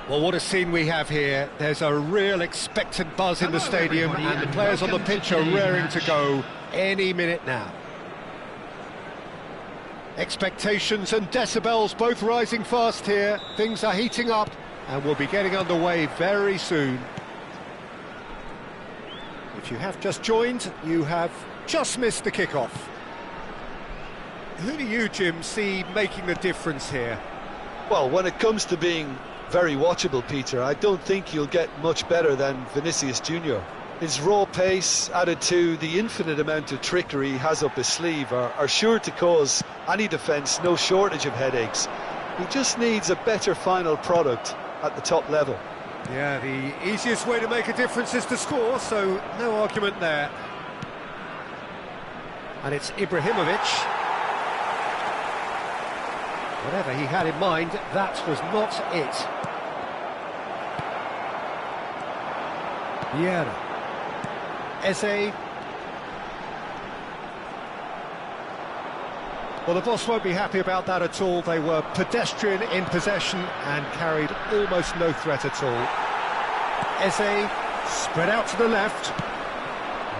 Well, what a scene we have here. There's a real expectant buzz in the stadium, and the players on the pitch are raring to go any minute now. Expectations and decibels both rising fast here. Things are heating up, and we'll be getting underway very soon. If you have just joined, you have just missed the kickoff. Who do you, Jim, see making the difference here? Well, when it comes to being very watchable, Peter, I don't think you'll get much better than Vinicius Junior. His raw pace, added to the infinite amount of trickery he has up his sleeve, are sure to cause any defence no shortage of headaches. He just needs a better final product at the top level. Yeah, the easiest way to make a difference is to score, so no argument there. And it's Ibrahimovic. Whatever he had in mind, that was not it. Vieira. Eze. Well, the boss won't be happy about that at all. They were pedestrian in possession and carried almost no threat at all. Eze spread out to the left.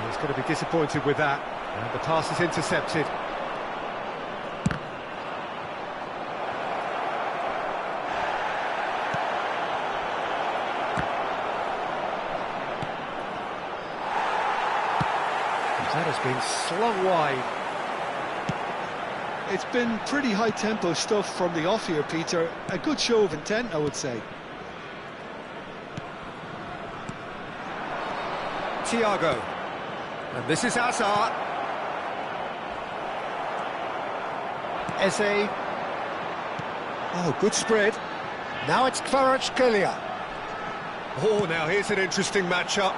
He's going to be disappointed with that. And the pass is intercepted. That has been slung wide. It's been pretty high-tempo stuff from the off here, Peter. A good show of intent, I would say. Thiago. And this is Hazard. Eze. Oh, good spread. Now it's Kvaratskhelia. Oh, now here's an interesting matchup.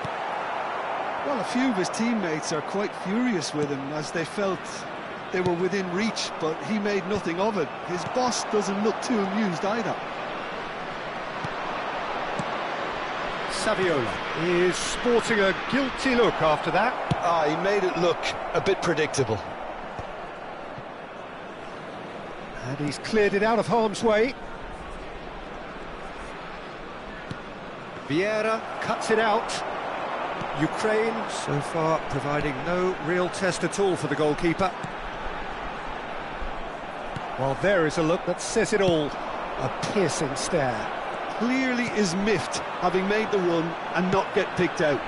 Well, a few of his teammates are quite furious with him as they felt they were within reach, but he made nothing of it. His boss doesn't look too amused either. Saviola is sporting a guilty look after that. He made it look a bit predictable. And he's cleared it out of harm's way. Vieira cuts it out. Ukraine, so far, providing no real test at all for the goalkeeper. Well, there is a look that says it all. A piercing stare. Clearly is miffed, having made the run and not get picked out.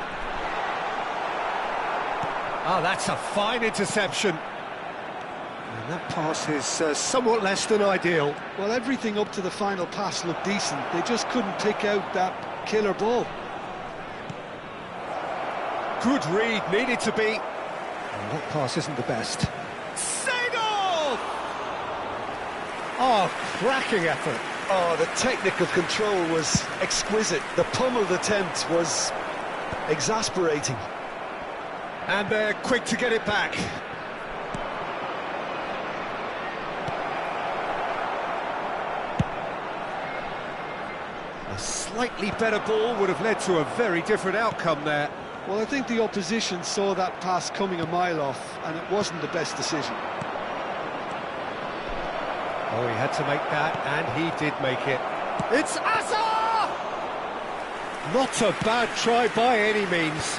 Ah, that's a fine interception. And that pass is somewhat less than ideal. Well, everything up to the final pass looked decent. They just couldn't pick out that killer ball. Good read, needed to be. And that pass isn't the best. Seagull! Oh, cracking effort. Oh, the technical control was exquisite. The pummeled attempt was exasperating. And they're quick to get it back. A slightly better ball would have led to a very different outcome there. Well, I think the opposition saw that pass coming a mile off, and it wasn't the best decision. Oh, he had to make that, and he did make it. It's Asa! Not a bad try by any means.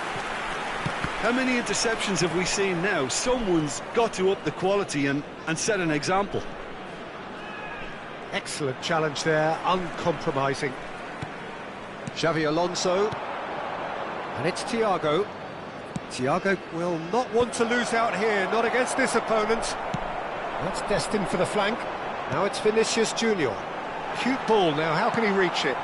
How many interceptions have we seen now? Someone's got to up the quality and set an example. Excellent challenge there, uncompromising. Xavi Alonso. And it's Thiago. Thiago will not want to lose out here, not against this opponent. That's destined for the flank. Now it's Vinicius Junior. Cute ball now, how can he reach it?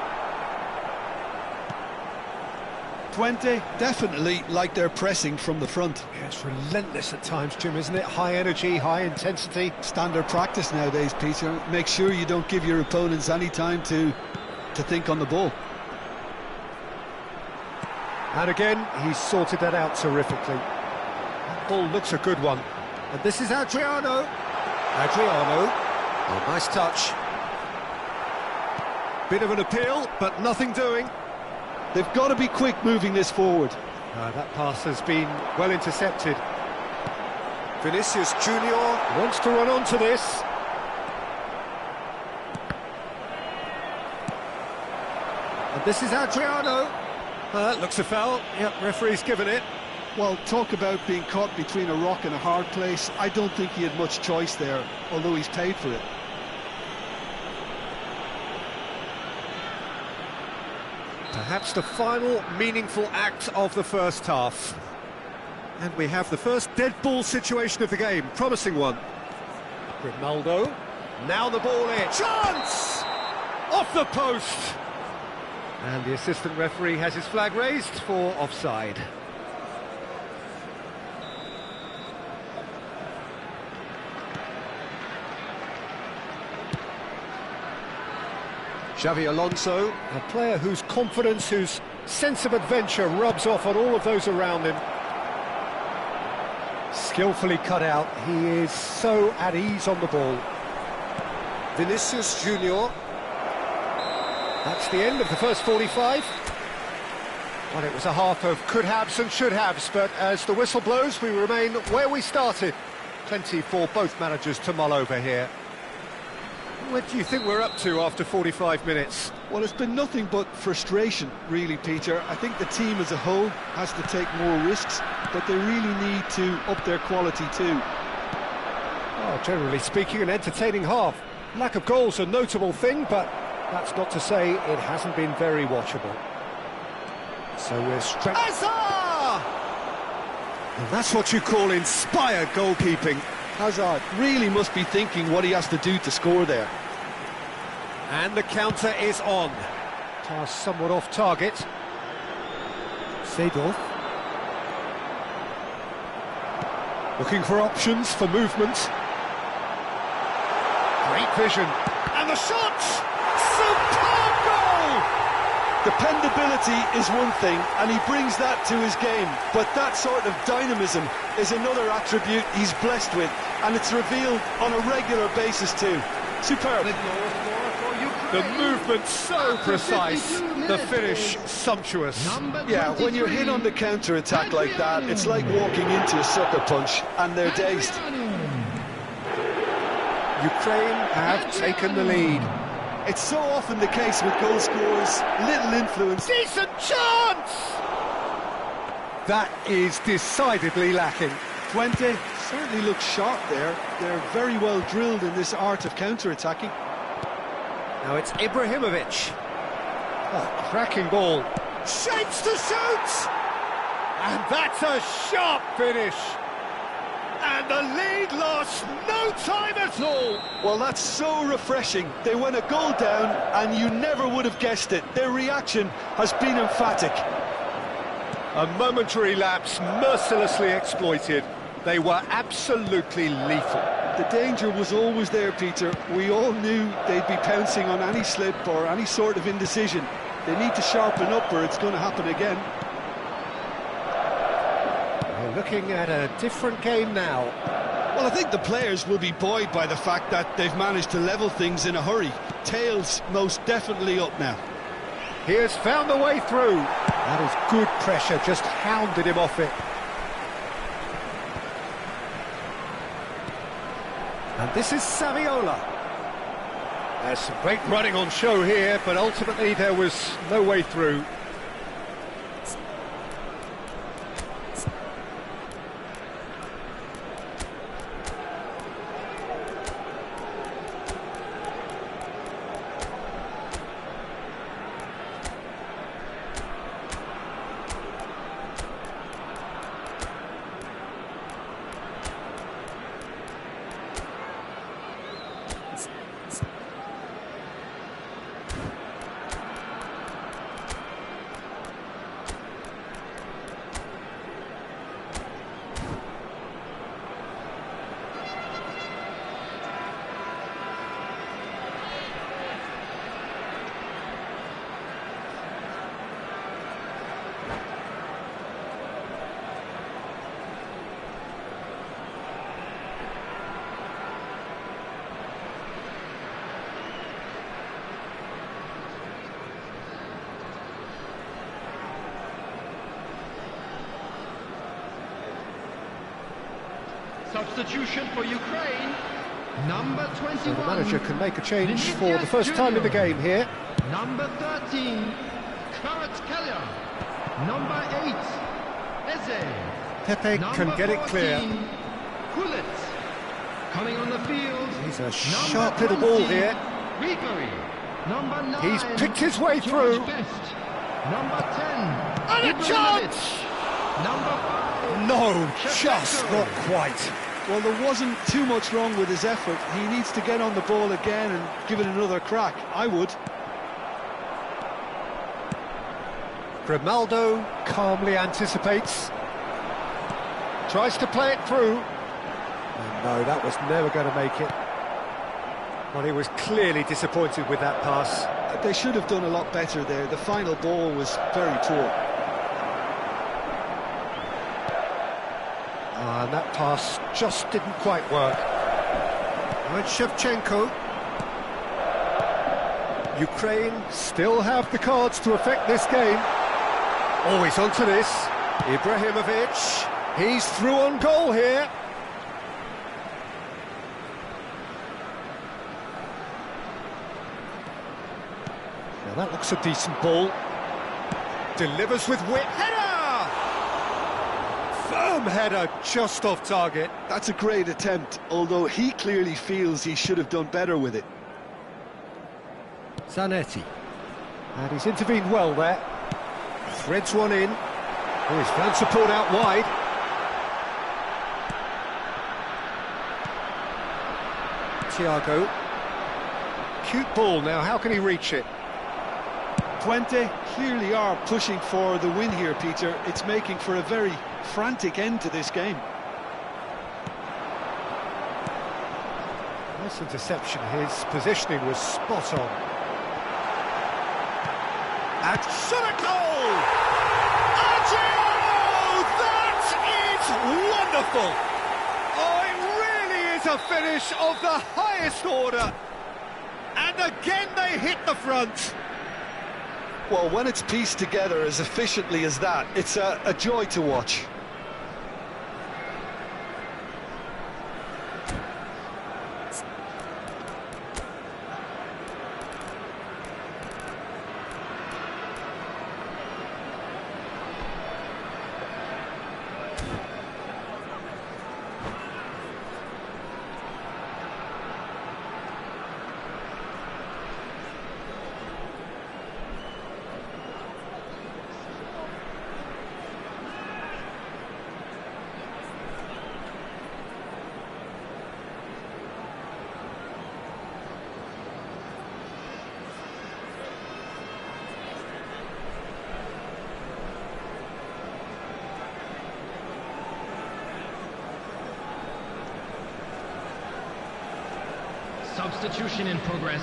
Twente definitely like they're pressing from the front. Yeah, it's relentless at times, Jim, isn't it? High energy, high intensity. Standard practice nowadays, Peter. Make sure you don't give your opponents any time to think on the ball. And again, he's sorted that out terrifically. That ball looks a good one. And this is Adriano. Adriano. Oh, nice touch. Bit of an appeal, but nothing doing. They've got to be quick moving this forward. That pass has been well intercepted. Vinicius Junior wants to run onto this. And this is Adriano. Looks a foul. Yep, referee's given it. Well, talk about being caught between a rock and a hard place. I don't think he had much choice there, although he's paid for it. Perhaps the final meaningful act of the first half. And we have the first dead ball situation of the game, promising one. Ronaldo, now the ball in. Chance! Off the post! And the assistant referee has his flag raised for offside. Xavi Alonso, a player whose confidence, whose sense of adventure rubs off on all of those around him. Skillfully cut out, he is so at ease on the ball. Vinicius Junior. That's the end of the first 45. Well, it was a half of could-haves and should-haves, but as the whistle blows, we remain where we started. Plenty for both managers to mull over here. What do you think we're up to after 45 minutes? Well, it's been nothing but frustration, really, Peter. I think the team as a whole has to take more risks, but they really need to up their quality too. Oh, generally speaking, an entertaining half. Lack of goals a notable thing, but that's not to say it hasn't been very watchable. So we're Hazard! And that's what you call inspired goalkeeping. Hazard really must be thinking what he has to do to score there. And the counter is on. Pass somewhat off target. Seedorf. Looking for options for movement. Great vision. And the shot! Superb goal! Dependability is one thing, and he brings that to his game, but that sort of dynamism is another attribute he's blessed with, and it's revealed on a regular basis too. Superb. The movement so precise, the finish sumptuous. Yeah, when you're hit on the counter-attack like that, it's like walking into a sucker punch, and they're dazed. Ukraine have taken the lead. It's so often the case with goal scorers, little influence. Decent chance! That is decidedly lacking. Twente certainly looks sharp there. They're very well drilled in this art of counter-attacking. Now it's Ibrahimovic. Oh, cracking ball. Shapes to shoot! And that's a sharp finish. And the lead lost no time at all. Well, that's so refreshing. They went a goal down and you never would have guessed it. Their reaction has been emphatic. A momentary lapse mercilessly exploited. They were absolutely lethal. The danger was always there, Peter. We all knew they'd be pouncing on any slip or any sort of indecision. They need to sharpen up or it's going to happen again. We're looking at a different game now. Well, I think the players will be buoyed by the fact that they've managed to level things in a hurry. Tails most definitely up now. He has found the way through. That is good pressure, just hounded him off it. And this is Saviola. There's some great running on show here, but ultimately there was no way through. Substitution for Ukraine, number 21. So the manager can make a change for the first time in the game here. Number 13, Kvaratskhelia. Number 8, Eze. Pepe can get it clear. Gullit. Coming on the field. He's a sharp little ball here. Ribery. Number 9. He's picked his way through. Best. Number 10. And a chance! Number 5. No, just not quite. Well, there wasn't too much wrong with his effort. He needs to get on the ball again and give it another crack. I would. Grimaldo calmly anticipates. Tries to play it through. And no, that was never going to make it. Well, he was clearly disappointed with that pass. They should have done a lot better there. The final ball was very poor. And that pass just didn't quite work. And Shevchenko. Ukraine still have the cards to affect this game. Always onto this. Ibrahimovic. He's through on goal here. Now that looks a decent ball. Delivers with wit. Header! Firm header, just off target. That's a great attempt, although he clearly feels he should have done better with it. Zanetti. And he's intervened well there. Threads one in. Oh, he's found support out wide. Thiago. Cute ball now, how can he reach it? Twente clearly are pushing for the win here, Peter. It's making for a very frantic end to this game. Nice interception, his positioning was spot on. And shot a goal! Adriano! That is wonderful! Oh, it really is a finish of the highest order. And again they hit the front. Well, when it's pieced together as efficiently as that, it's a joy to watch. Substitution in progress.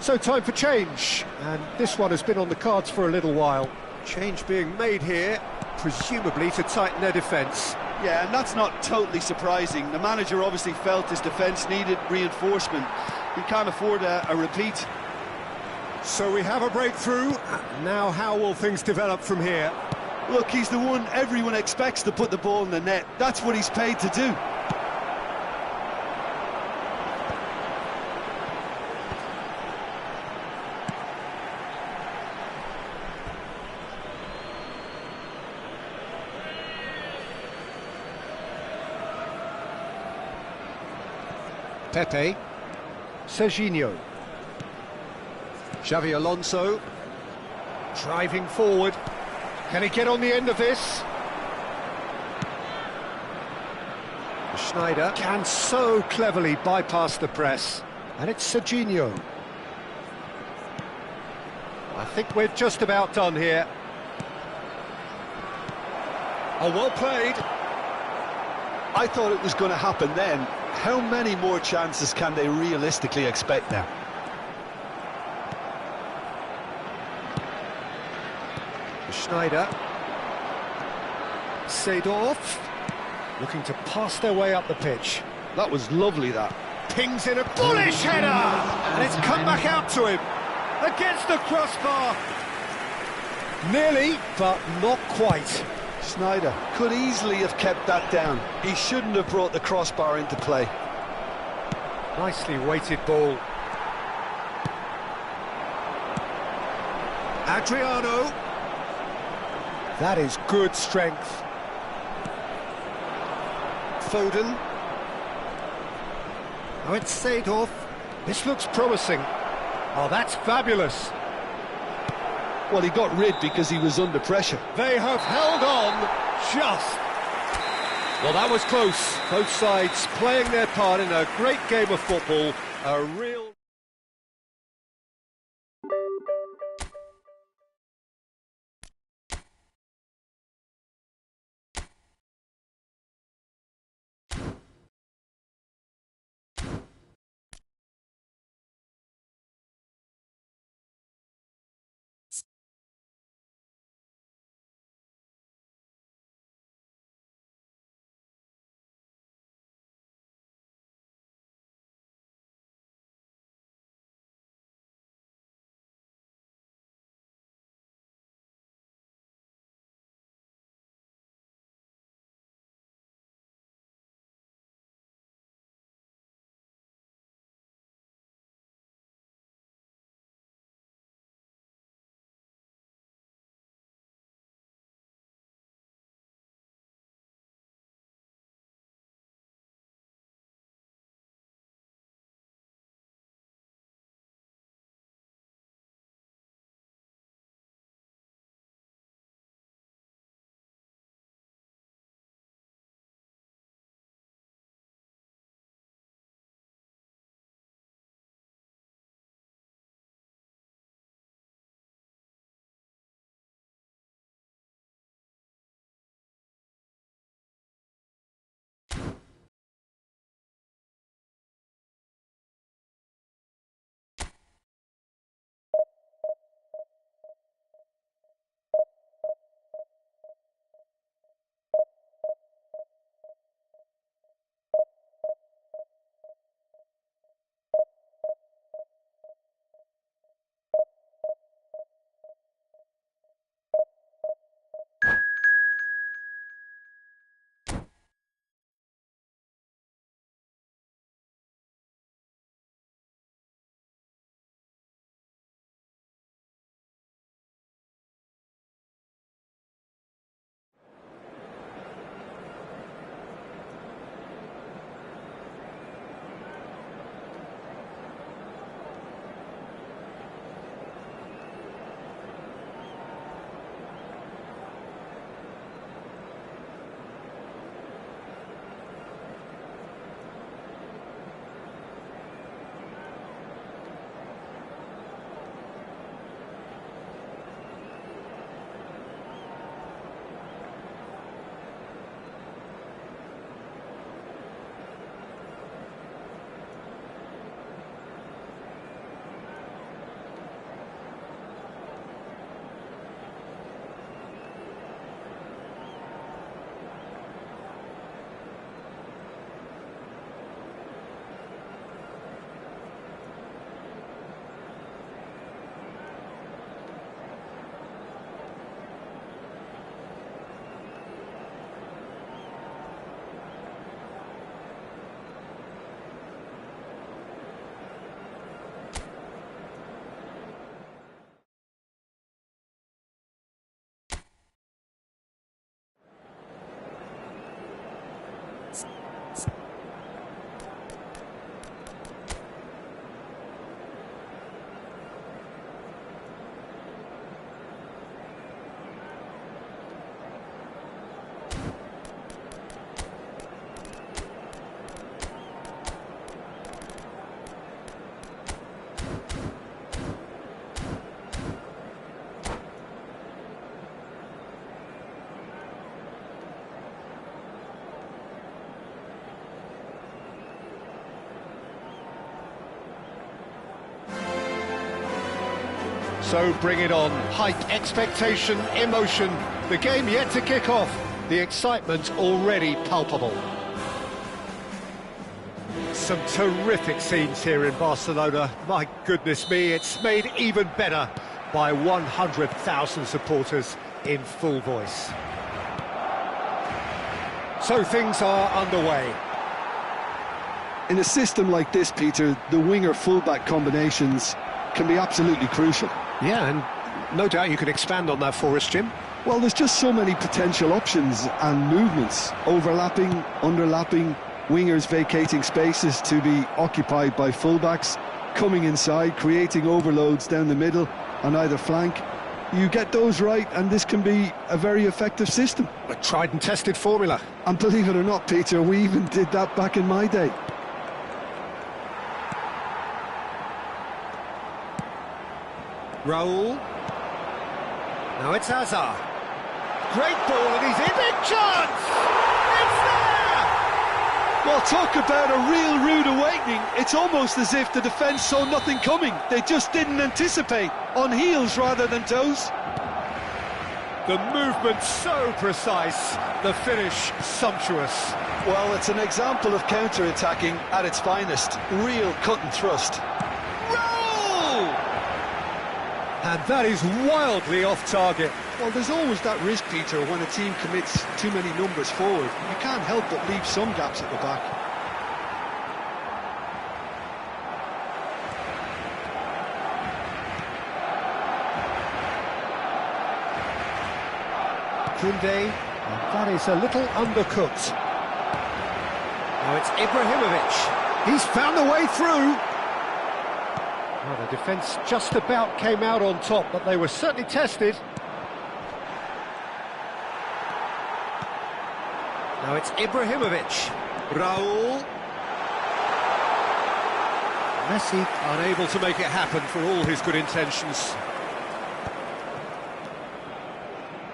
So time for change, and this one has been on the cards for a little while. Change being made here, presumably to tighten their defence. Yeah, and that's not totally surprising. The manager obviously felt his defence needed reinforcement. He can't afford a repeat. So we have a breakthrough. Now how will things develop from here? Look, he's the one everyone expects to put the ball in the net. That's what he's paid to do. Pepe, Serginho, Xavi Alonso, driving forward. Can he get on the end of this? Schneider can so cleverly bypass the press, and it's Serginho. I think we're just about done here. Oh, well played. I thought it was going to happen then. How many more chances can they realistically expect now? Schneider. Seedorf. Looking to pass their way up the pitch. That was lovely, that. Pings in a bullish header! And it's come back out to him. Against the crossbar. Nearly, but not quite. Schneider could easily have kept that down. He shouldn't have brought the crossbar into play. Nicely weighted ball. Adriano. That is good strength. Foden. Oh, it's Seedorf. This looks promising. Oh, that's fabulous. Well, he got rid because he was under pressure. They have held on just. Well, that was close. Both sides playing their part in a great game of football. A real... So bring it on. Hype, expectation, emotion. The game yet to kick off. The excitement already palpable. Some terrific scenes here in Barcelona. My goodness me, it's made even better by 100,000 supporters in full voice. So things are underway. In a system like this, Peter, the winger-fullback combinations can be absolutely crucial. Yeah, and No doubt you could expand on that for us, Jim. Well, there's just so many potential options and movements, overlapping, underlapping, wingers vacating spaces to be occupied by fullbacks, coming inside, creating overloads down the middle on either flank. You get those right and this can be a very effective system. A tried and tested formula. And believe it or not, Peter, we even did that back in my day. Raul. Now it's Hazard. Great ball and he's in. Big chance! It's there! Well, talk about a real rude awakening. It's almost as if the defence saw nothing coming. They just didn't anticipate. On heels rather than toes. The movement so precise, the finish sumptuous. Well, it's an example of counter-attacking at its finest. Real cut and thrust. Roll! And that is wildly off target. Well, there's always that risk, Peter, when a team commits too many numbers forward. You can't help but leave some gaps at the back. Koundé, and that is a little undercooked. Now it's Ibrahimovic. He's found a way through. Well, the defence just about came out on top, but they were certainly tested. Now it's Ibrahimovic. Raul. Messi unable to make it happen for all his good intentions.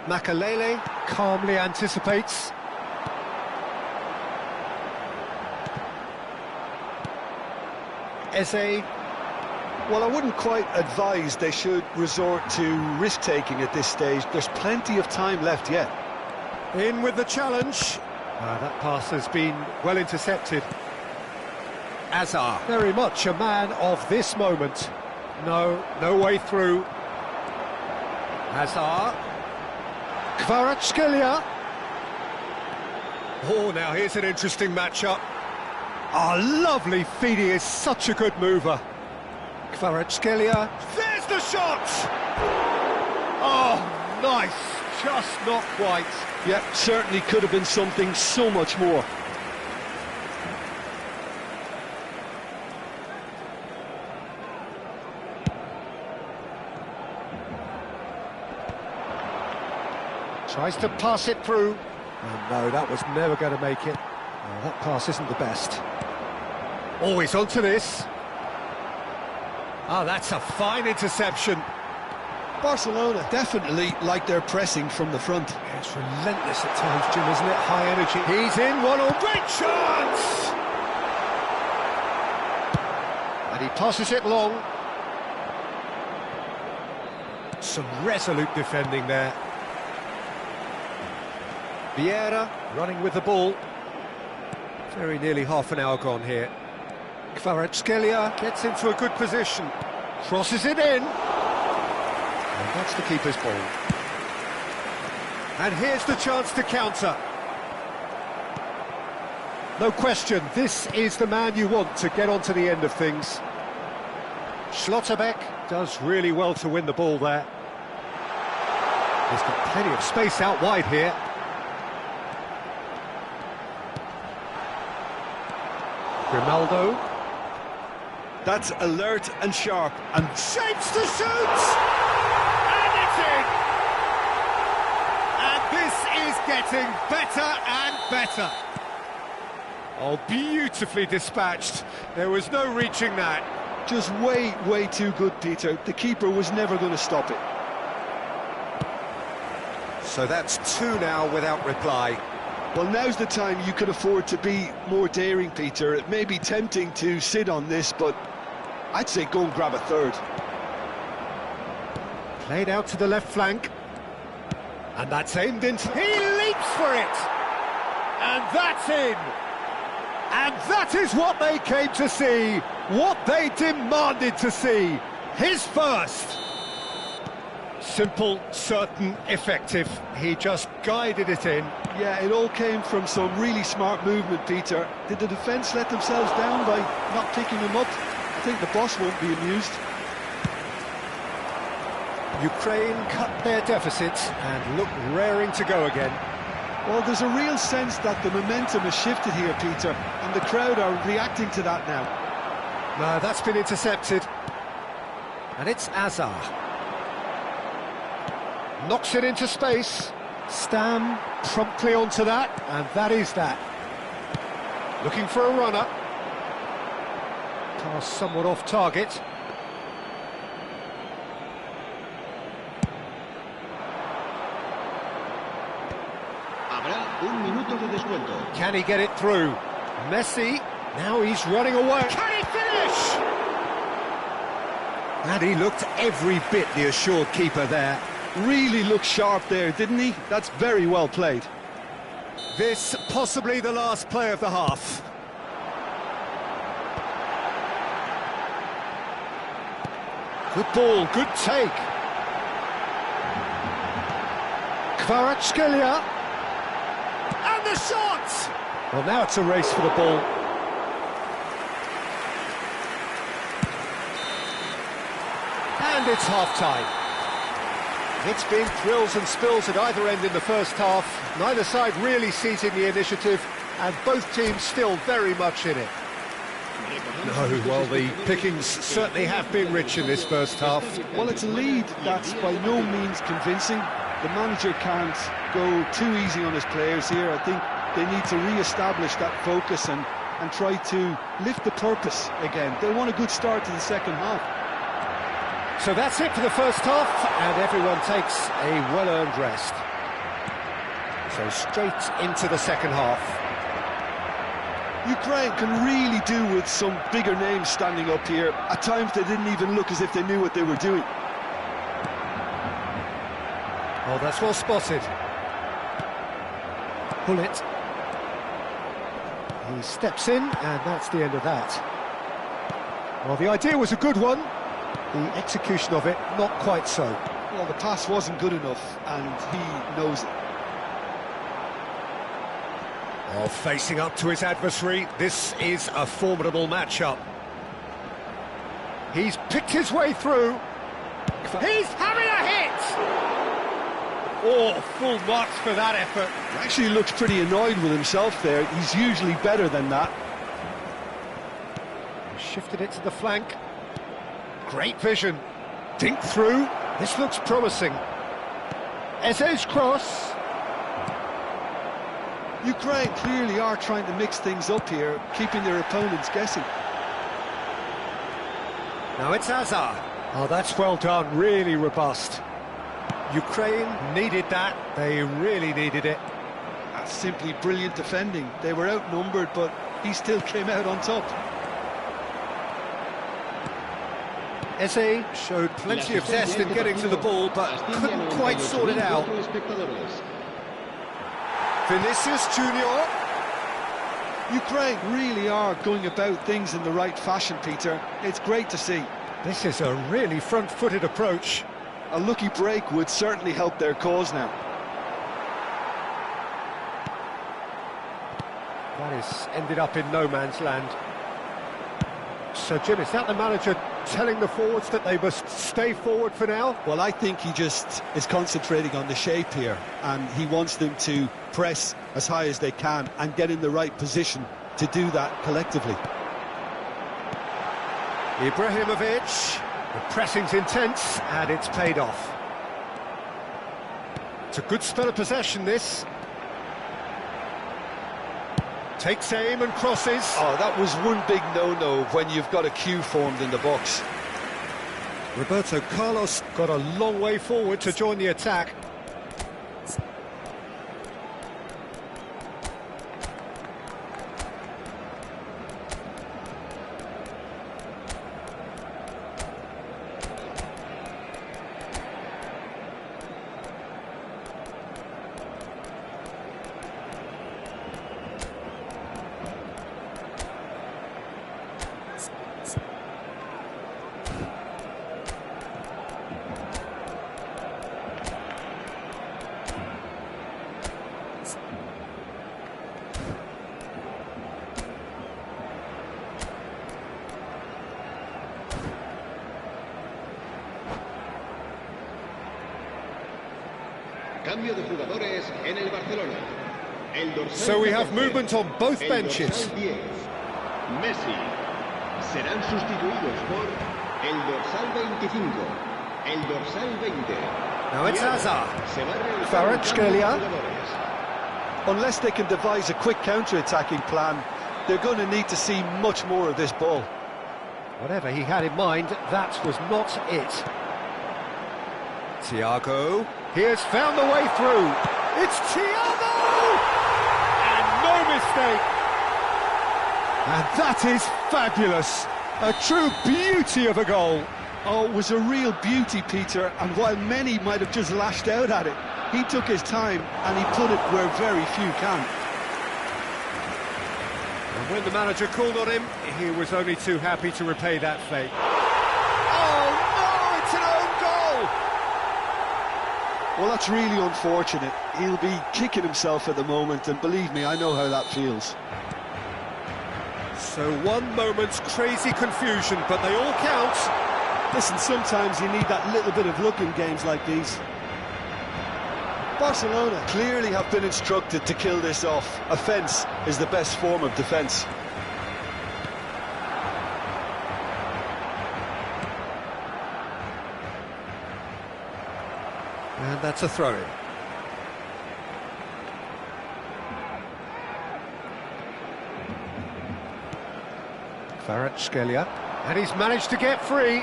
Makalele calmly anticipates. Eze. Well, I wouldn't quite advise they should resort to risk-taking at this stage. There's plenty of time left yet. In with the challenge. That pass has been well intercepted. Hazard, very much a man of this moment. No way through. Hazard. Kvaratskhelia. Oh, now here's an interesting matchup. Lovely feed, he is such a good mover. Kvaratskhelia. There's the shot! Oh, nice. Just not quite. Yeah, certainly could have been something so much more. Tries to pass it through. Oh, no, that was never going to make it. Oh, that pass isn't the best. Always onto this. That's a fine interception. Barcelona definitely like their pressing from the front. Yeah, it's relentless at times, Jim, isn't it? High energy. He's in, 1-all. Great chance! And he passes it long. Some resolute defending there. Vieira running with the ball. Very nearly half an hour gone here. Kvaratskhelia gets into a good position. Crosses it in. And that's the keeper's ball. And here's the chance to counter. No question, this is the man you want to get onto the end of things. Schlotterbeck does really well to win the ball there. He's got plenty of space out wide here. Grimaldo. That's alert and sharp and Shapes to shoot! And it's in! And this is getting better and better. Oh, beautifully dispatched. There was no reaching that. just way too good, Peter. The keeper was never going to stop it. So that's two now without reply. Well, now's the time you could afford to be more daring, Peter. It may be tempting to sit on this, but I'd say go and grab a third. Played out to the left flank. And that's aimed into... He leaps for it! And that's in! And that is what they came to see, what they demanded to see. His first. Simple, certain, effective. He just guided it in. Yeah, it all came from some really smart movement, Peter. Did the defence let themselves down by not picking him up? I think the boss won't be amused. Ukraine cut their deficit and look raring to go again. Well, there's a real sense that the momentum has shifted here, Peter, and the crowd are reacting to that now. No, that's been intercepted. And it's Azar. Knocks it into space. Stam promptly onto that, and that is that. Looking for a runner. Pass somewhat off target. Habrá un minuto de descuento. Can he get it through? Messi, now he's running away. Can he finish? And he looked every bit the assured keeper there. Really looked sharp there, didn't he? That's very well played. This possibly the last play of the half. Good ball, good take. Kvaratskhelia. And the shot! Well, now it's a race for the ball. And it's half-time. It's been thrills and spills at either end in the first half. Neither side really seizing the initiative, and both teams still very much in it. No, well, the pickings certainly have been rich in this first half. Well, it's a lead that's by no means convincing. The manager can't go too easy on his players here. I think they need to re-establish that focus and try to lift the purpose again. They'll want a good start to the second half. So that's it for the first half, and everyone takes a well-earned rest. So straight into the second half. Ukraine can really do with some bigger names standing up here. At times they didn't even look as if they knew what they were doing. Oh, that's well spotted. Pull it. He steps in, and that's the end of that. Well, the idea was a good one. The execution of it, not quite so. Well, the pass wasn't good enough, and he knows it. Oh, facing up to his adversary, this is a formidable matchup. He's picked his way through. He's having a hit! Oh, full marks for that effort. He actually looks pretty annoyed with himself there. He's usually better than that. He shifted it to the flank. Great vision. Dink through. This looks promising. Eze's cross. Ukraine clearly are trying to mix things up here, keeping their opponents guessing. Now it's Azar. Oh, that's well done. Really robust. Ukraine needed that. They really needed it. That's simply brilliant defending. They were outnumbered, but he still came out on top. Eze showed plenty of zest in getting to the ball, but couldn't quite sort it out. Vinicius Junior. Ukraine really are going about things in the right fashion, Peter. It's great to see. This is a really front-footed approach. A lucky break would certainly help their cause now. That has ended up in no man's land. So, Jim, is that the manager telling the forwards that they must stay forward for now? Well, I think he just is concentrating on the shape here, and he wants them to press as high as they can and get in the right position to do that collectively. Ibrahimovic, the pressing's intense, and it's paid off. It's a good spell of possession, this. Takes aim and crosses. Oh, that was one big no-no when you've got a queue formed in the box. Roberto Carlos got a long way forward to join the attack. Cambio de jugadores en el Barcelona. El dorsal So we have 14, movement on both el benches. dorsal 10, Messi. Serán sustituidos por el dorsal 25, el dorsal 20. Now it's Y ahora Hazard. se va a realizar un Kvaratskhelia. cambio de jugadores. Unless they can devise a quick counter-attacking plan, they're going to need to see much more of this ball. Whatever he had in mind, that was not it. Thiago, he has found the way through. It's Thiago! And no mistake. And that is fabulous. A true beauty of a goal. Oh, it was a real beauty, Peter, and while many might have just lashed out at it, he took his time and he put it where very few can. And when the manager called on him, he was only too happy to repay that fate. Oh no, it's an own goal! Well, that's really unfortunate. He'll be kicking himself at the moment, and believe me, I know how that feels. So one moment's crazy confusion, but they all count. Listen, sometimes you need that little bit of luck in games like these. Barcelona clearly have been instructed to kill this off. Offence is the best form of defence. And that's a throw-in. Kvaratskhelia, and he's managed to get free.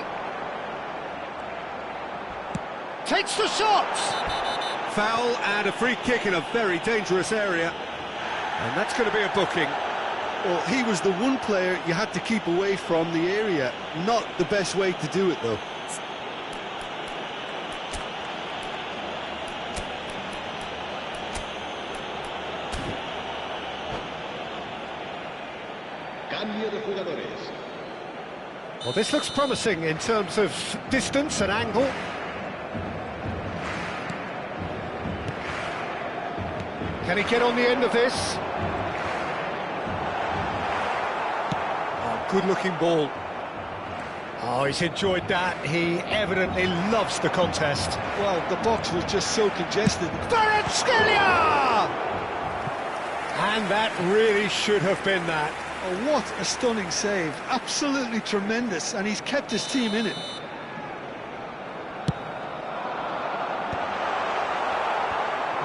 Takes the shot! Foul and a free kick in a very dangerous area. And that's going to be a booking. Well, he was the one player you had to keep away from the area. Not the best way to do it, though. Cambio de jugadores. Well, this looks promising in terms of distance and angle. Can he get on the end of this? Oh, good-looking ball. Oh, he's enjoyed that. He evidently loves the contest. Well, the box was just so congested. Kvaratskhelia! And that really should have been that. Oh, what a stunning save. Absolutely tremendous, and he's kept his team in it.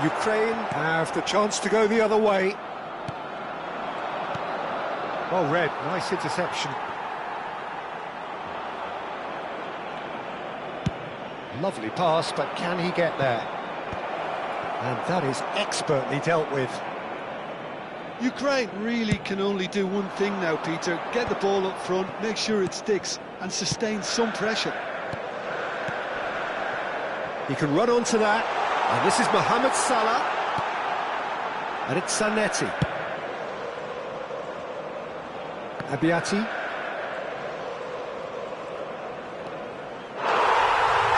Ukraine have the chance to go the other way. Well read, nice interception. Lovely pass, but can he get there? And that is expertly dealt with. Ukraine really can only do one thing now, Peter. Get the ball up front, make sure it sticks, and sustain some pressure. He can run onto that, and this is Mohamed Salah. And it's Zanetti. Abiati.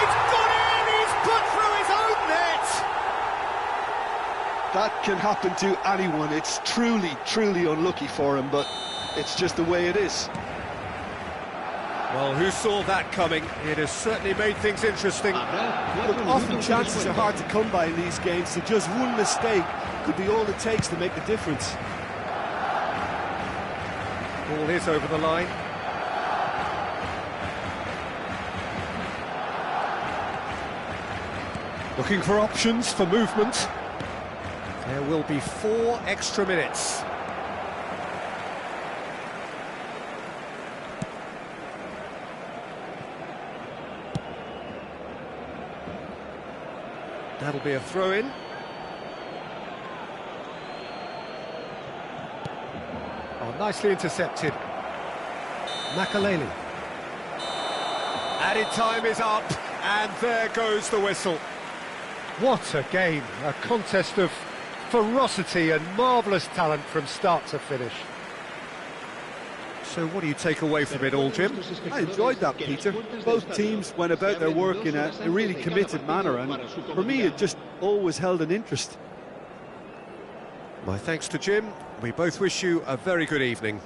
It's gone in! He's put through his own net! That can happen to anyone. It's truly, truly unlucky for him, but it's just the way it is. Well, who saw that coming? It has certainly made things interesting. Look, often chances are hard to come by in these games, so just one mistake could be all it takes to make the difference. Ball is over the line. Looking for options for movement. There will be 4 extra minutes. That'll be a throw-in. Oh, nicely intercepted. Makaleli. Added time is up, and there goes the whistle. What a game, a contest of ferocity and marvellous talent from start to finish. So what do you take away from it all, Jim? I enjoyed that, Peter. Both teams went about their work in a really committed manner, and for me it just always held an interest. My thanks to Jim. We both wish you a very good evening.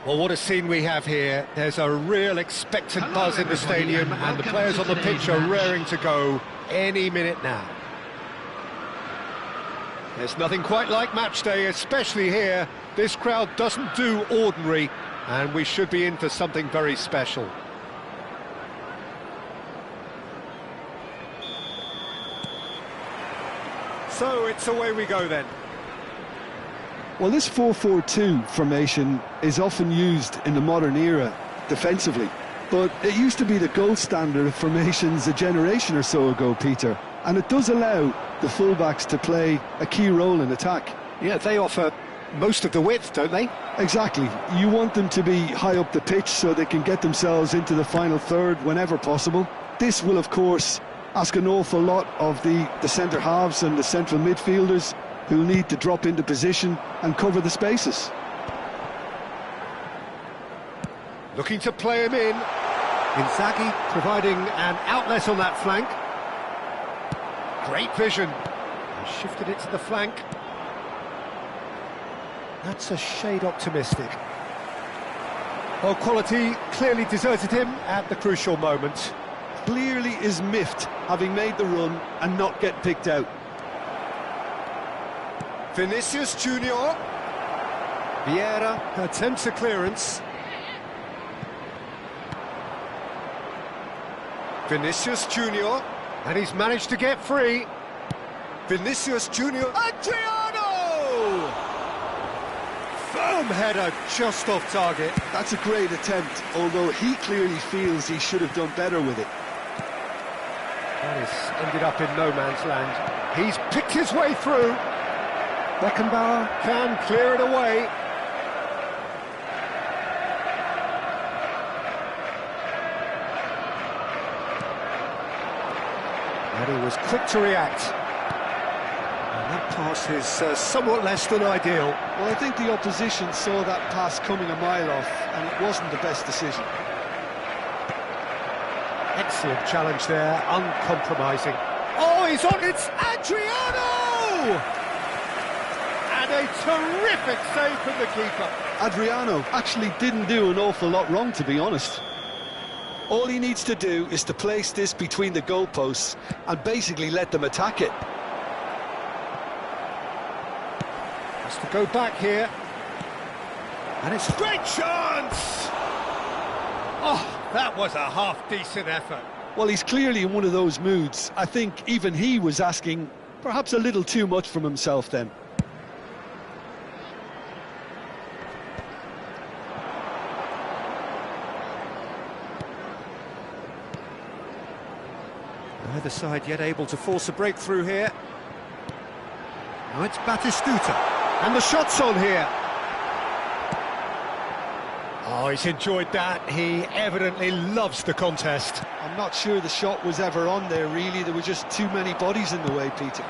Well, what a scene we have here. There's a real expectant buzz in the stadium, and the players on the pitch are raring to go any minute now. There's nothing quite like match day, especially here. This crowd doesn't do ordinary, and we should be in for something very special. So it's away we go then. Well, this 4-4-2 formation is often used in the modern era defensively, but it used to be the gold standard of formations a generation or so ago, Peter, and it does allow the fullbacks to play a key role in attack. Yeah, they offer most of the width, don't they? Exactly. You want them to be high up the pitch so they can get themselves into the final third whenever possible. This will, of course, ask an awful lot of the centre halves and the central midfielders, who'll need to drop into position and cover the spaces. Looking to play him in. Inzaghi providing an outlet on that flank. Great vision. He shifted it to the flank. That's a shade optimistic. Well, quality clearly deserted him at the crucial moment. Clearly is miffed, having made the run and not get picked out. Vinicius Junior. Vieira attempts a clearance. Vinicius Junior, and he's managed to get free. Vinicius Junior. Adriano! Firm header just off target. That's a great attempt, although he clearly feels he should have done better with it. That has ended up in no man's land. He's picked his way through. Beckenbauer can clear it away. And he was quick to react. And that pass is somewhat less than ideal. Well, I think the opposition saw that pass coming a mile off, and it wasn't the best decision. Excellent challenge there, uncompromising. Oh, he's on, it's Adriano! And a terrific save from the keeper. Adriano actually didn't do an awful lot wrong, to be honest. All he needs to do is to place this between the goalposts and basically let them attack it. Has to go back here. And it's a great chance! Oh, that was a half-decent effort. Well, he's clearly in one of those moods. I think even he was asking perhaps a little too much from himself then. Neither side yet able to force a breakthrough here. Now it's Batistuta, and the shot's on here. Oh, he's enjoyed that. He evidently loves the contest. I'm not sure the shot was ever on there, really. There were just too many bodies in the way, Peter.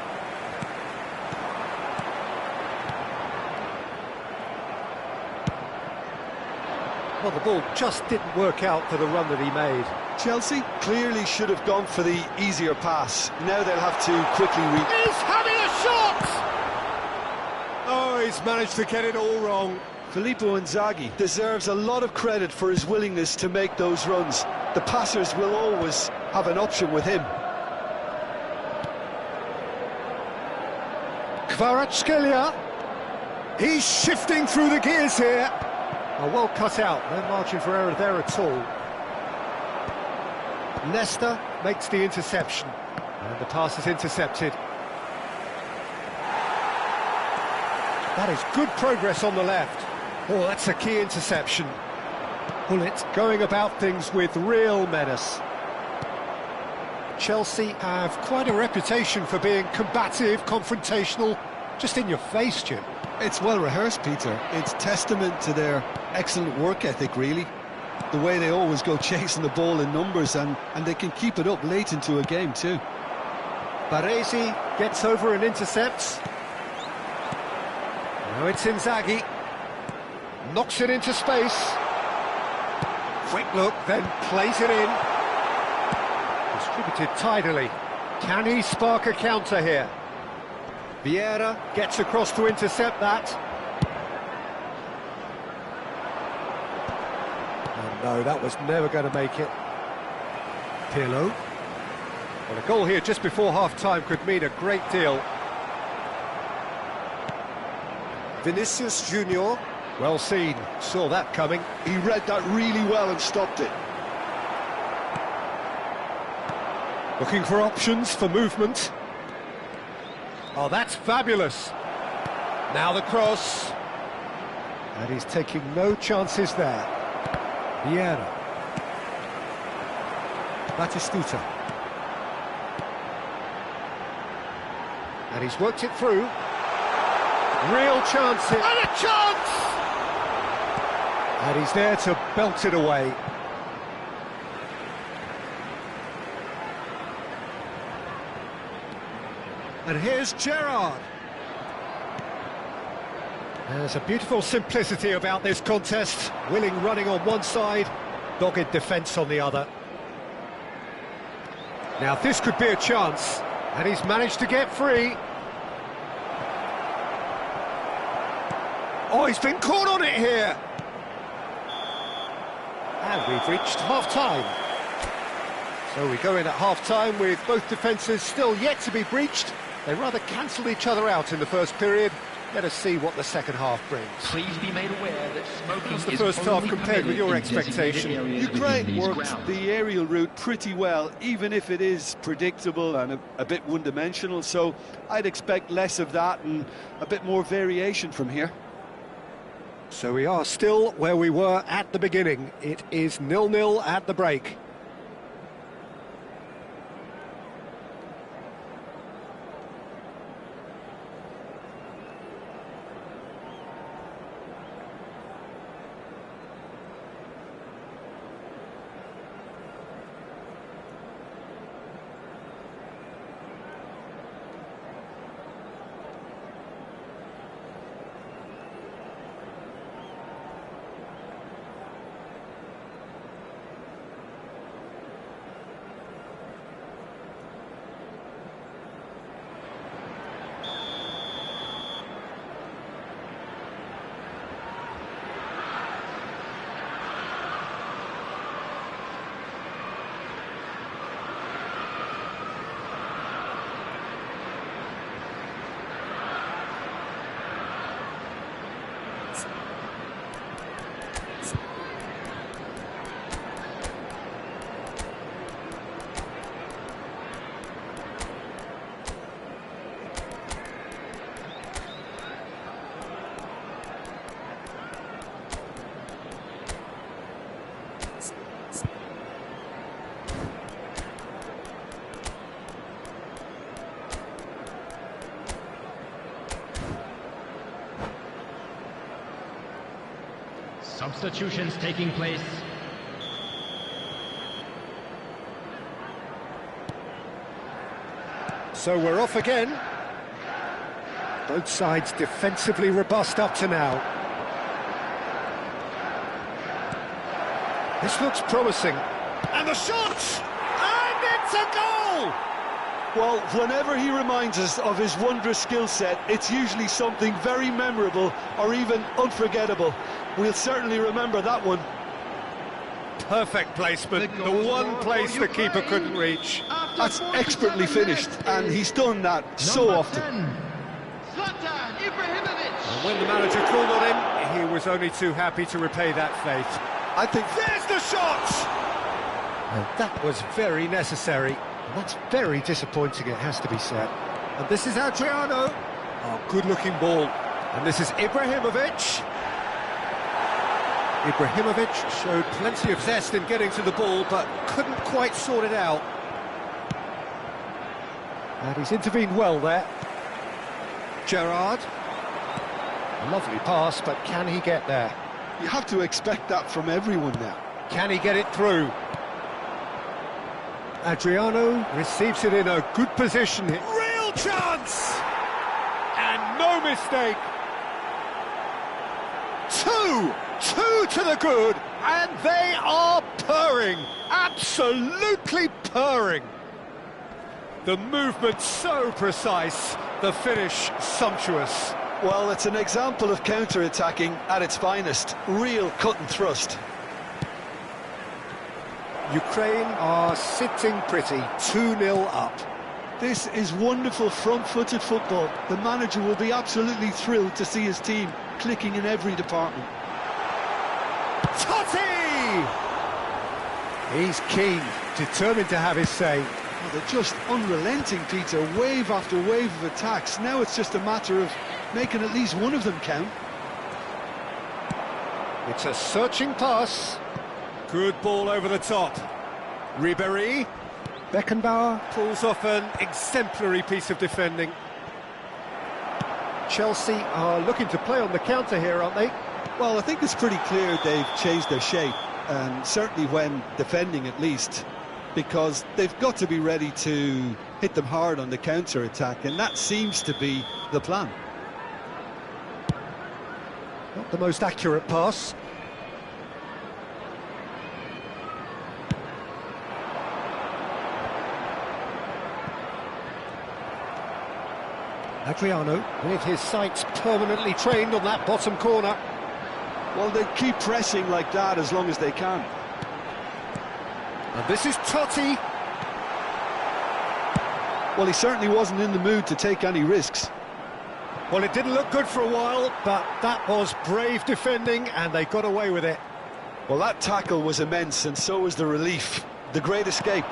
Well, the ball just didn't work out for the run that he made. Chelsea clearly should have gone for the easier pass. Now they'll have to quickly He's having a shot! Oh, he's managed to get it all wrong. Filippo Inzaghi deserves a lot of credit for his willingness to make those runs. The passers will always have an option with him. Kvaratskhelia. He's shifting through the gears here. Oh, well cut out. No margin for error there at all. Nesta makes the interception. And the pass is intercepted. That is good progress on the left. Oh, that's a key interception. Bullet going about things with real menace. Chelsea have quite a reputation for being combative, confrontational, just in your face, Jim. It's well rehearsed, Peter. It's testament to their excellent work ethic, really. The way they always go chasing the ball in numbers, and they can keep it up late into a game too. Baresi gets over and intercepts. Now it's Inzaghi. Knocks it into space. Quick look, then plays it in. Distributed tidily. Can he spark a counter here? Vieira gets across to intercept that. No, that was never going to make it. Pirlo. Well, a goal here just before half-time could mean a great deal. Vinicius Junior. Well seen, saw that coming. He read that really well and stopped it. Looking for options for movement. Oh, that's fabulous. Now the cross. And he's taking no chances there. Vieira. Batistuta. And he's worked it through. Real chance here. And a chance! And he's there to belt it away. And here's Gerrard. There's a beautiful simplicity about this contest. Willing running on one side, dogged defence on the other. Now this could be a chance, and he's managed to get free. Oh, he's been caught on it here. And we've reached half-time. So we go in at half-time with both defences still yet to be breached. They rather cancelled each other out in the first period. Let us see what the second half brings. Please be made aware that smoking How's the is first half only compared with your permitted in designated expectation? areas Ukraine within these worked grounds. the aerial route pretty well, even if it is predictable and a bit one-dimensional, so I'd expect less of that and a bit more variation from here. So we are still where we were at the beginning. It is 0-0 at the break. Substitutions taking place. So we're off again. Both sides defensively robust up to now. This looks promising. And the shot! And it's a goal! Well, whenever he reminds us of his wondrous skill set, it's usually something very memorable or even unforgettable. We'll certainly remember that one. Perfect placement, the one place the keeper couldn't reach. That's expertly finished, and he's done that so often. And when the manager called on him, he was only too happy to repay that faith. I think There's the shot! And that was very necessary. And that's very disappointing, it has to be said. And this is Adriano. Oh, good-looking ball. And this is Ibrahimovic. Ibrahimovic showed plenty of zest in getting to the ball, but couldn't quite sort it out. And he's intervened well there. Gerrard. A lovely pass, but can he get there? you have to expect that from everyone now. Can he get it through? Adriano receives it in a good position. Real chance! And no mistake. Two to the good, and they are purring, absolutely purring. The movement so precise, the finish sumptuous. Well, it's an example of counter-attacking at its finest. Real cut and thrust. Ukraine are sitting pretty, 2-0 up. This is wonderful front-footed football. The manager will be absolutely thrilled to see his team clicking in every department. Totti! He's keen, determined to have his say. Well, they're just unrelenting, Peter. Wave after wave of attacks. Now it's just a matter of making at least one of them count. It's a searching pass. Good ball over the top. Ribéry. Beckenbauer pulls off an exemplary piece of defending. Chelsea are looking to play on the counter here, aren't they? Well, I think it's pretty clear they've changed their shape, and certainly when defending at least, because they've got to be ready to hit them hard on the counter-attack, and that seems to be the plan. Not the most accurate pass. Adriano with his sights permanently trained on that bottom corner. Well, they keep pressing like that as long as they can. And this is Totti. Well, he certainly wasn't in the mood to take any risks. Well, it didn't look good for a while, but that was brave defending, and they got away with it. Well, that tackle was immense, and so was the relief. The great escape.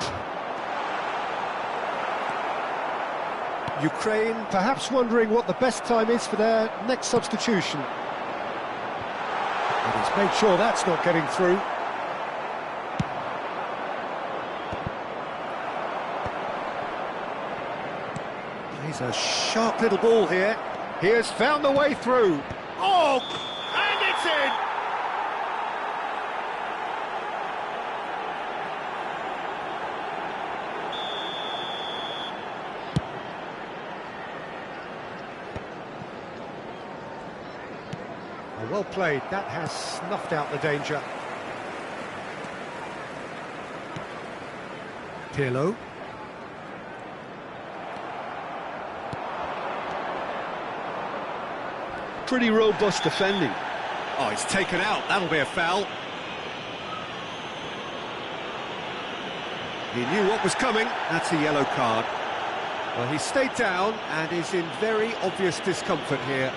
Ukraine perhaps wondering what the best time is for their next substitution. And he's made sure that's not getting through. He's a sharp little ball here. He has found the way through. Oh, and it's in! Well played, that has snuffed out the danger. Pirlo. Pretty robust defending. Oh, he's taken out, that'll be a foul. He knew what was coming, that's a yellow card. Well, he stayed down and is in very obvious discomfort here.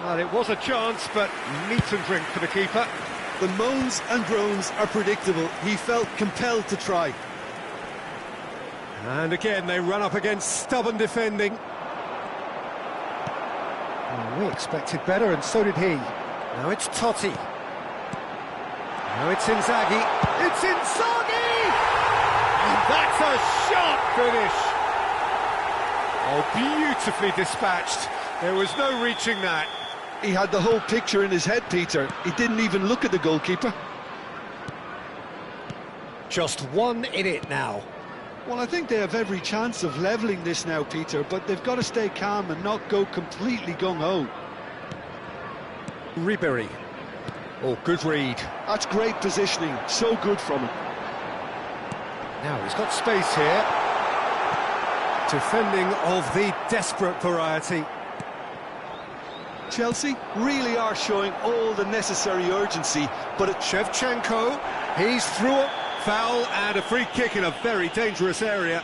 Well, it was a chance, but meat and drink for the keeper. The moans and groans are predictable. He felt compelled to try. And again, they run up against stubborn defending. Oh, we expected better, and so did he. Now it's Totti. Now it's Inzaghi. It's Inzaghi! And that's a sharp finish. Oh, beautifully dispatched. There was no reaching that. He had the whole picture in his head, Peter. He didn't even look at the goalkeeper. Just one in it now. Well, I think they have every chance of levelling this now, Peter, but they've got to stay calm and not go completely gung-ho. Ribéry. Oh, good read. That's great positioning. So good from him. Now he's got space here. Defending of the desperate variety. Chelsea really are showing all the necessary urgency, but it's Shevchenko, he's through a foul and a free kick in a very dangerous area.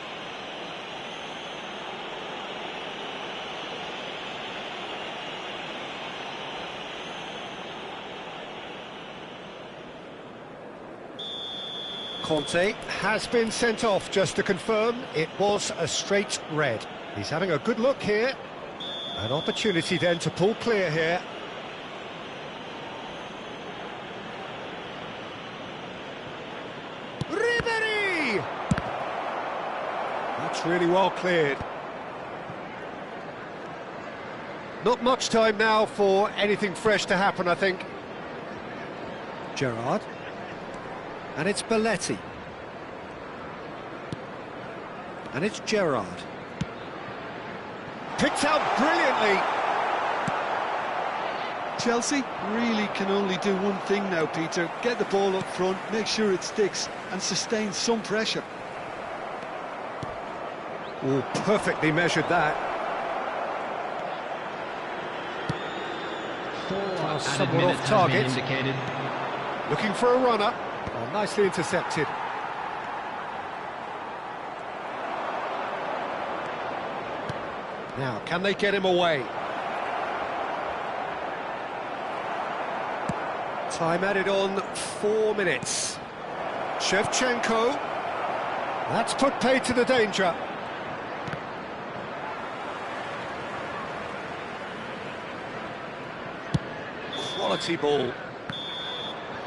Conte has been sent off, just to confirm. It was a straight red. He's having a good look here. An opportunity then to pull clear here. Ribéry! That's really well cleared. Not much time now for anything fresh to happen, I think. Gerrard. And it's Belletti. And it's Gerrard. Picked out brilliantly. Chelsea really can only do one thing now, Peter. Get the ball up front, make sure it sticks, and sustain some pressure. Oh, perfectly measured that. Somewhat off target. Looking for a runner. Oh, nicely intercepted. Now, can they get him away? Time added on 4 minutes. Shevchenko. That's put paid to the danger. Quality ball.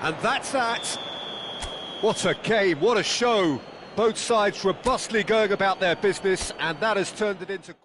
And that's that. What a game, what a show. Both sides robustly going about their business, and that has turned it into...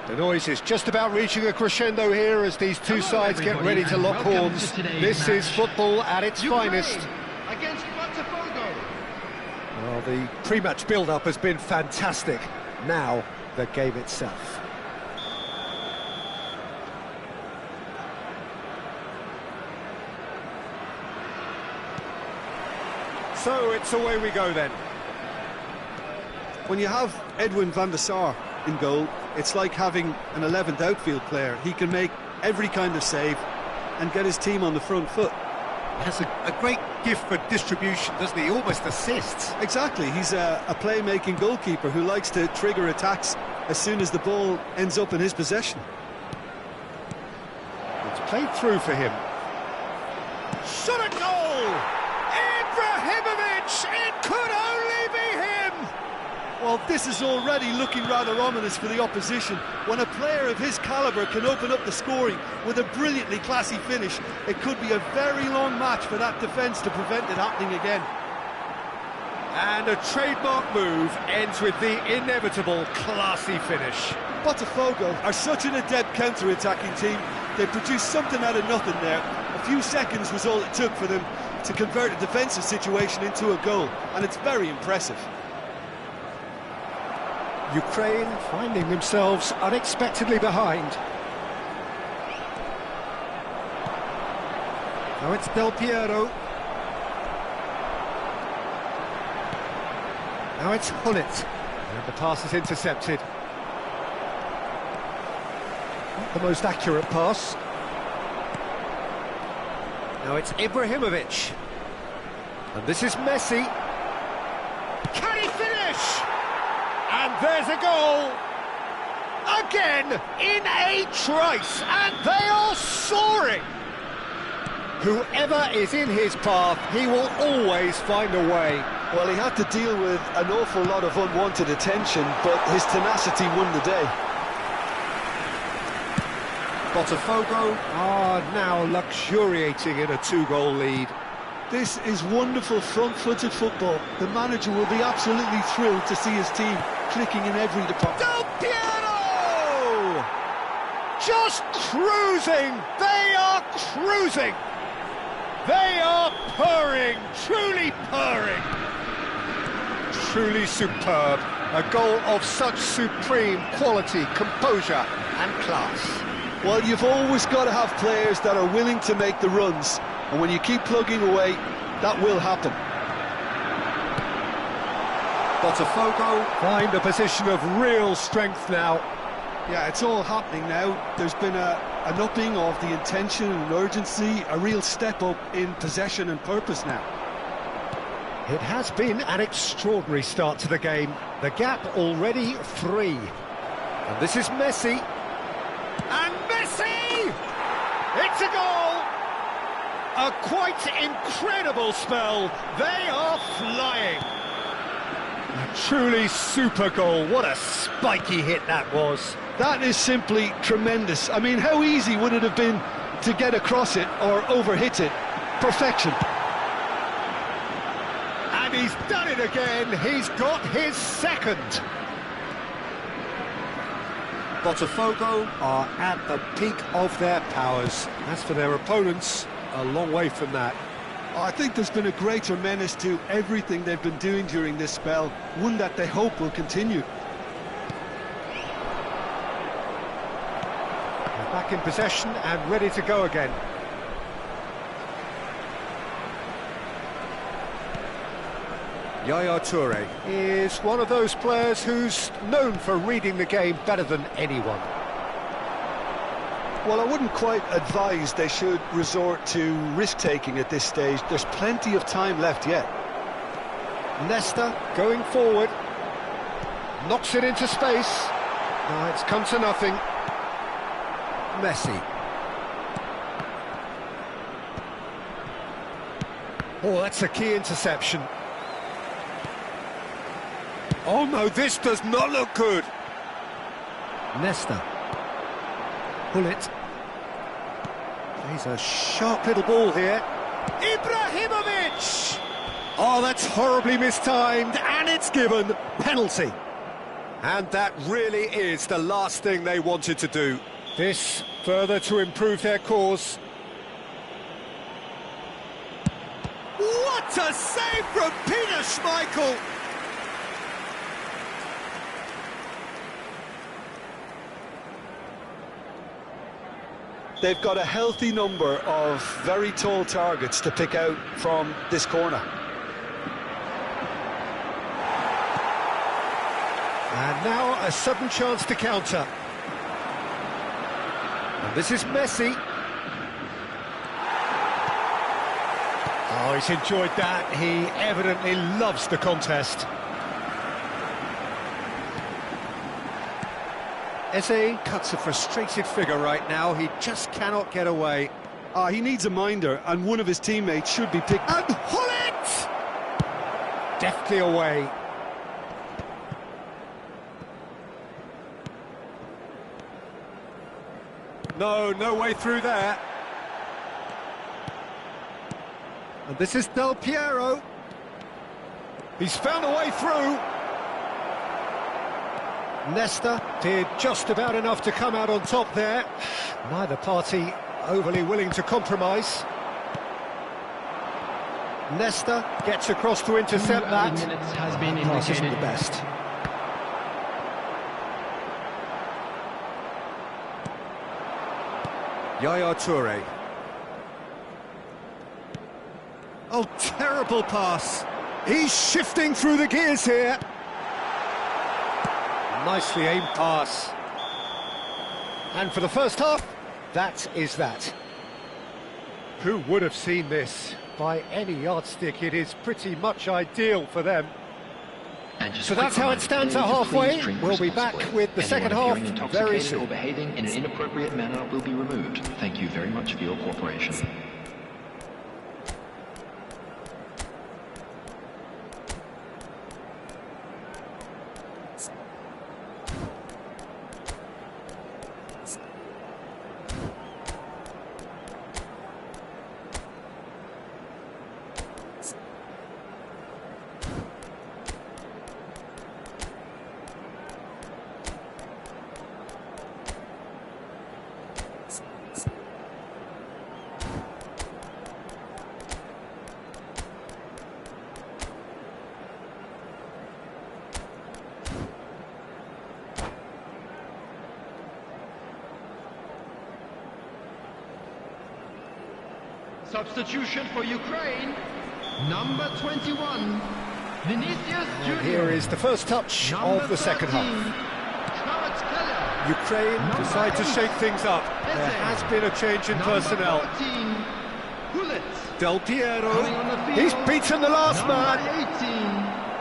The noise is just about reaching a crescendo here as these two sides get ready to lock horns. This is football at its finest. Against Botafogo. Well, the pre-match build-up has been fantastic. Now, the game itself. So it's away we go then. When you have Edwin van der Sar in goal, it's like having an 11th outfield player. He can make every kind of save and get his team on the front foot. He has a great gift for distribution, doesn't he? Almost assists. Exactly, he's a playmaking goalkeeper who likes to trigger attacks as soon as the ball ends up in his possession. It's played through for him. Shot at goal! Ibrahimovic! It could only be him! Well, this is already looking rather ominous for the opposition. When a player of his calibre can open up the scoring with a brilliantly classy finish, it could be a very long match for that defence to prevent it happening again. And a trademark move ends with the inevitable classy finish. Botafogo are such an adept counter-attacking team. They produced something out of nothing there. A few seconds was all it took for them to convert a defensive situation into a goal, and it's very impressive. Ukraine finding themselves unexpectedly behind. Now it's Del Piero. Now it's Hullet. And the pass is intercepted. Not the most accurate pass. Now it's Ibrahimovic. And this is Messi. Can he finish? And there's a goal. Again, in a trice. And they are soaring. Whoever is in his path, he will always find a way. Well, he had to deal with an awful lot of unwanted attention, but his tenacity won the day. Botafogo are now luxuriating in a two-goal lead. This is wonderful front-footed football. The manager will be absolutely thrilled to see his team clicking in every department. Del Piero! Just cruising! They are cruising! They are purring, truly purring. Truly superb. A goal of such supreme quality, composure and class. Well, you've always got to have players that are willing to make the runs, and when you keep plugging away, that will happen. Botafogo find a position of real strength now. Yeah, it's all happening now. There's been an upping of the intention and urgency, a real step up in possession and purpose now. It has been an extraordinary start to the game. The gap already 3. And this is Messi. And Messi! It's a goal! A quite incredible spell. They are flying. A truly super goal. What a spiky hit that was. That is simply tremendous. I mean, how easy would it have been to get across it or overhit it? Perfection. And he's done it again. He's got his second. Botafogo are at the peak of their powers. As for their opponents, a long way from that. I think there's been a greater menace to everything they've been doing during this spell, one that they hope will continue. They're back in possession and ready to go again. Yaya Toure is one of those players who's known for reading the game better than anyone. Well, I wouldn't quite advise they should resort to risk-taking at this stage. There's plenty of time left yet. Nesta going forward. Knocks it into space. No, it's come to nothing. Messi. Oh, that's a key interception. Oh no, this does not look good. Nesta. Hullet. Plays a sharp little ball here. Ibrahimovic! Oh, that's horribly mistimed, and it's given. Penalty. And that really is the last thing they wanted to do. This further to improve their cause. What a save from Peter Schmeichel! They've got a healthy number of very tall targets to pick out from this corner. And now a sudden chance to counter. And this is Messi. Oh, he's enjoyed that. He evidently loves the contest. Eze cuts a frustrated figure right now. He just cannot get away. He needs a minder, and one of his teammates should be picked. And Hullet! Deftly away. No way through there. And this is Del Piero. He's found a way through. Nesta did just about enough to come out on top there. Neither party overly willing to compromise. Nesta gets across to intercept that. Minutes has been Pass isn't indicated. the best. Yaya Toure. Oh, terrible pass. He's shifting through the gears here. Nicely aimed pass. And for the first half, that is that. Who would have seen this? By any yardstick, it is pretty much ideal for them. And just So a quick that's how it reminder, stands at players, halfway. please drink We'll be back responsibly. with the second Anyone half appearing very intoxicated or soon. behaving in an inappropriate manner will be removed. Thank you very much for your cooperation. Substitution for Ukraine, number 21, Vinicius Junior. Here is the first touch Number of the second 13, half. Kvaratskhelia. Ukraine Number decide to 8, shake things up. There Eze. has been a change in Number personnel. 14, Hullet. Del Piero, Coming on the field, he's beaten the last number man. 18,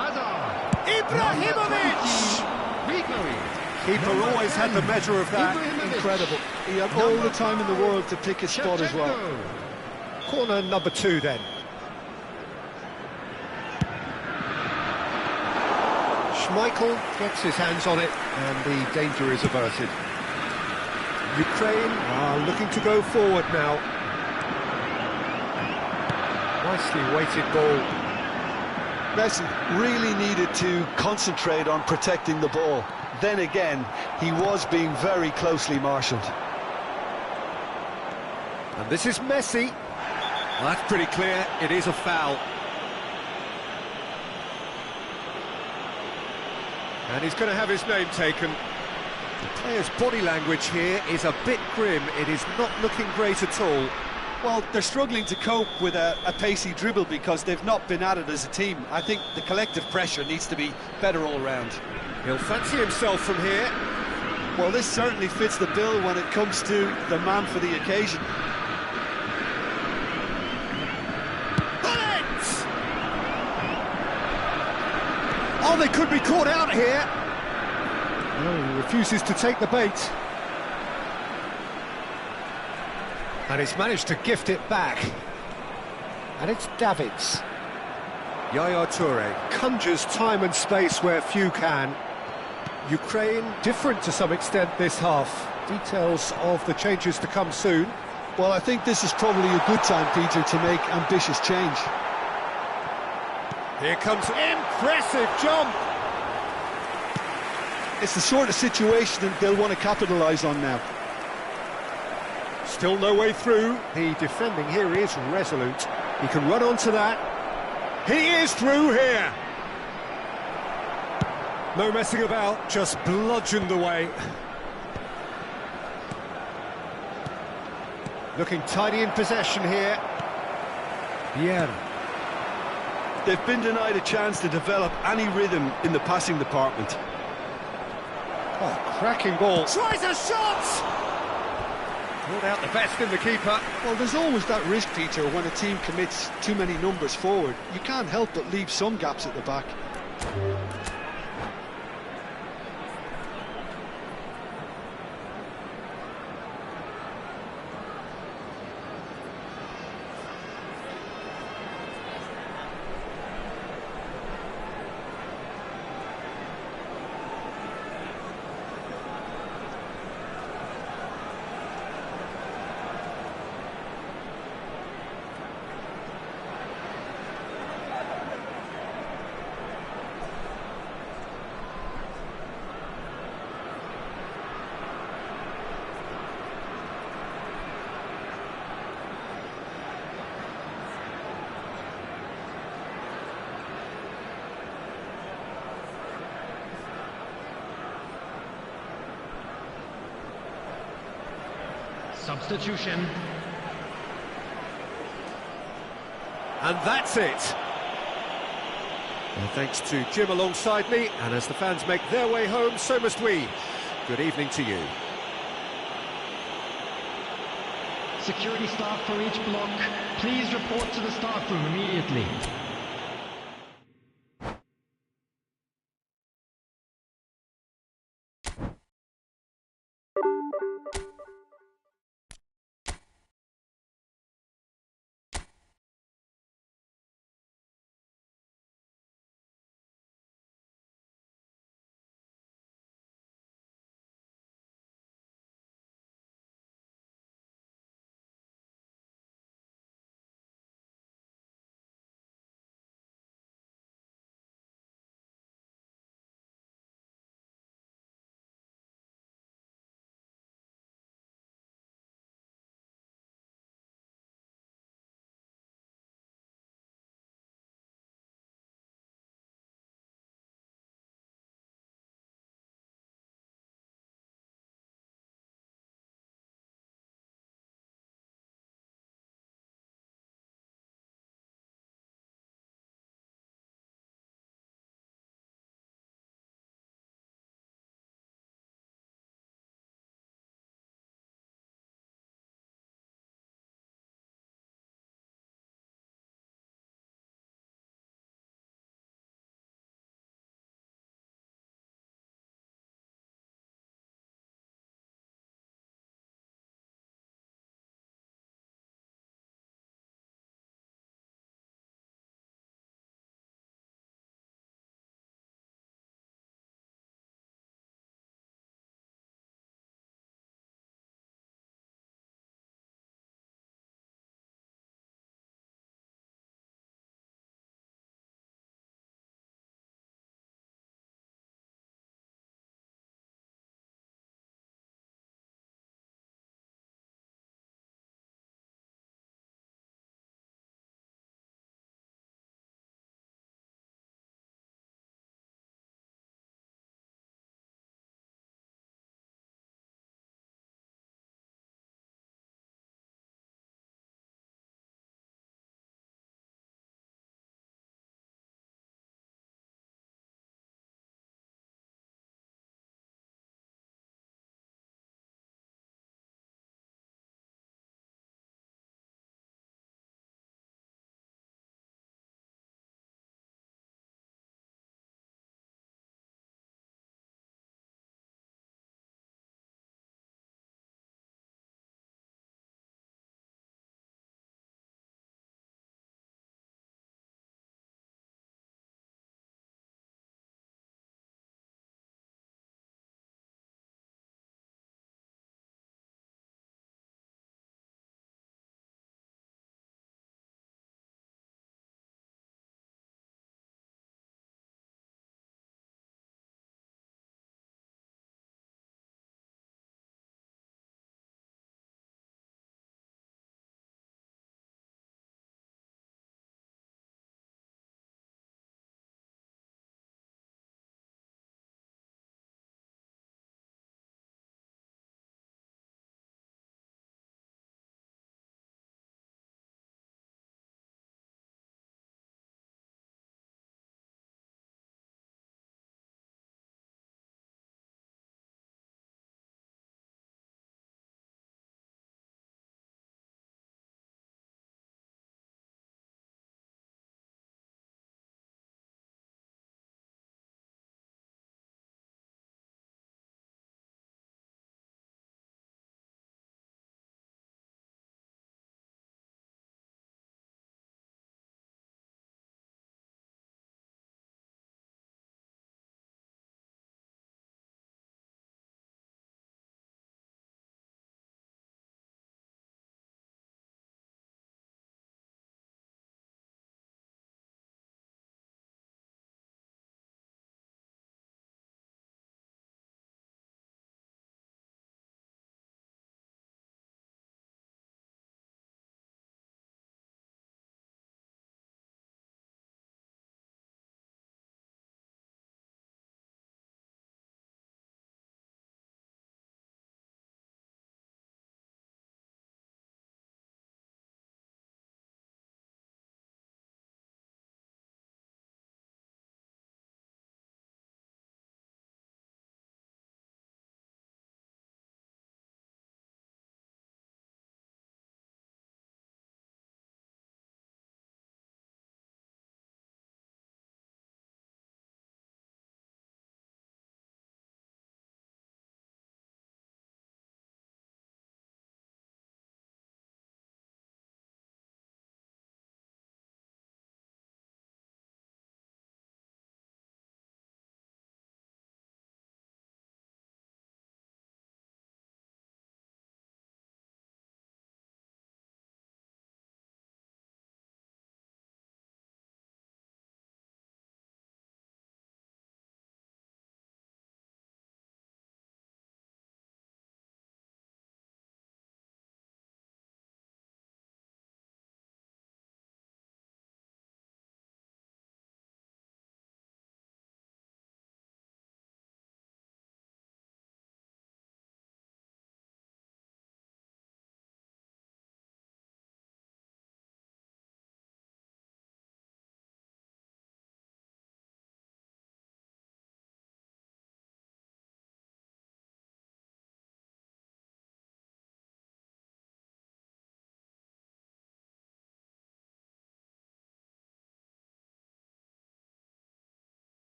Hazard. Ibrahimovic! Grigori. Keeper always had the measure of that. Ibrahimovic. Incredible. He had all the time in the world to pick his spot as well. Shevchenko. Corner number 2 then. Schmeichel gets his hands on it and the danger is averted. Ukraine are looking to go forward now. Nicely weighted ball. Messi really needed to concentrate on protecting the ball. Then again, he was being very closely marshalled. And this is Messi. Well, that's pretty clear, it is a foul. And he's going to have his name taken. The player's body language here is a bit grim. It is not looking great at all. Well, they're struggling to cope with a pacey dribble because they've not been at it as a team. I think the collective pressure needs to be better all round. He'll fancy himself from here. Well, this certainly fits the bill when it comes to the man for the occasion. Oh, they could be caught out here. No, he refuses to take the bait. And he's managed to gift it back. And it's Davids. Yaya Toure conjures time and space where few can. Ukraine different to some extent this half. Details of the changes to come soon. Well, I think this is probably a good time, Peter, to make ambitious change. Here comes impressive jump. It's the sort of situation that they'll want to capitalise on now. Still no way through. The defending here is resolute. He can run onto that. He is through here. No messing about, just bludgeoned away. Looking tidy in possession here. Vieira. They've been denied a chance to develop any rhythm in the passing department. Oh, cracking ball. Tries a shot! Pulled out the best in the keeper. Well, there's always that risk, Peter, when a team commits too many numbers forward. You can't help but leave some gaps at the back. Substitution. And that's it. Well, thanks to Jim alongside me, and as the fans make their way home, so must we. Good evening to you. Security staff for each block, please report to the staff room immediately.